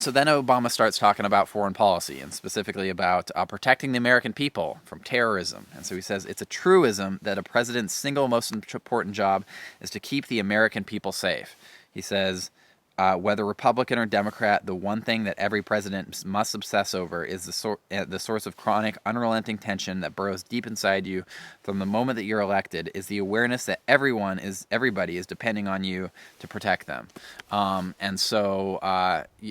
So then Obama starts talking about foreign policy and specifically about protecting the American people from terrorism. And so he says it's a truism that a president's single most important job is to keep the American people safe. He says, whether Republican or Democrat, the one thing that every president must obsess over is the source of chronic, unrelenting tension that burrows deep inside you from the moment that you're elected is the awareness that everybody is depending on you to protect them. And so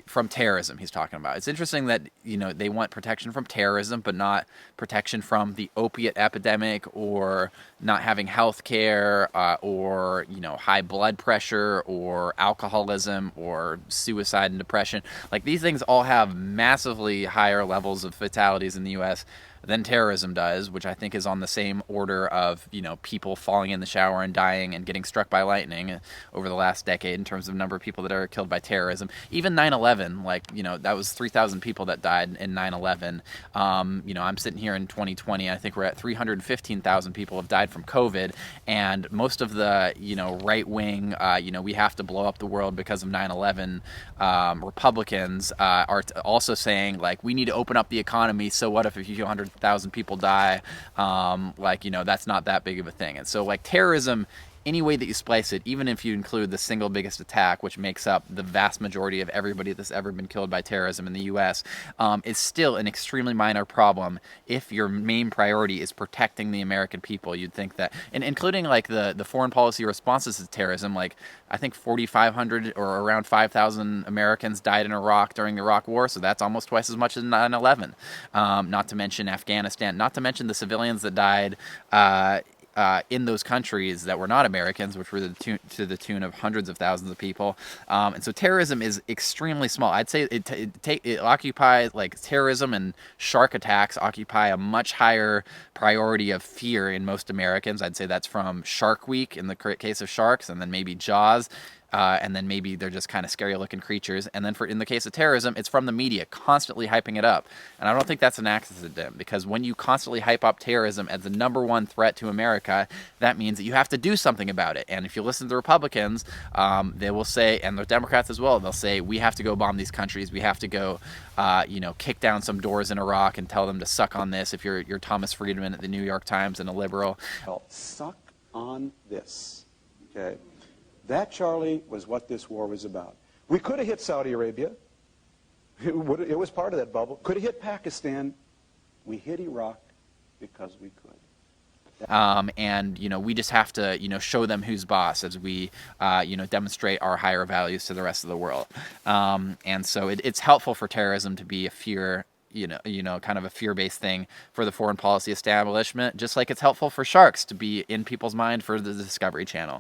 from terrorism, he's talking about. It's interesting that they want protection from terrorism, but not protection from the opiate epidemic or not having health care or high blood pressure or alcoholism or suicide and depression. Like, these things all have massively higher levels of fatalities in the U.S. than terrorism does, which I think is on the same order of, people falling in the shower and dying and getting struck by lightning over the last decade in terms of number of people that are killed by terrorism. Even 9/11, that was 3,000 people that died in 9/11. I'm sitting here in 2020. I think we're at 315,000 people have died from COVID, and most of the, right wing, we have to blow up the world because of 9/11 Republicans are also saying, like, we need to open up the economy. So what if a few 100,000 people die? That's not that big of a thing. And so, like, terrorism, any way that you splice it, even if you include the single biggest attack, which makes up the vast majority of everybody that's ever been killed by terrorism in the U.S., is still an extremely minor problem if your main priority is protecting the American people. You'd think that, and including like the foreign policy responses to terrorism, like I think 4,500 or around 5,000 Americans died in Iraq during the Iraq War, so that's almost twice as much as 9/11. Not to mention Afghanistan, not to mention the civilians that died in those countries that were not Americans, which were to the tune of hundreds of thousands of people. And so terrorism is extremely small. I'd say it occupies, like, terrorism and shark attacks occupy a much higher priority of fear in most Americans. I'd say that's from Shark Week in the case of sharks, and then maybe Jaws. And then maybe they're just kind of scary looking creatures. And then in the case of terrorism, it's from the media constantly hyping it up. And I don't think that's an accident, because when you constantly hype up terrorism as the number one threat to America, that means that you have to do something about it. And if you listen to the Republicans, they will say, and the Democrats as well, they'll say, we have to go bomb these countries. We have to go, kick down some doors in Iraq and tell them to suck on this. If you're Thomas Friedman at the New York Times and a liberal. Suck on this, okay? That, Charlie, was what this war was about. We could have hit Saudi Arabia. It was part of that bubble. Could have hit Pakistan. We hit Iraq because we could. And we just have to show them who's boss as we demonstrate our higher values to the rest of the world. And so it's helpful for terrorism to be a fear, kind of a fear-based thing for the foreign policy establishment, just like it's helpful for sharks to be in people's mind for the Discovery Channel.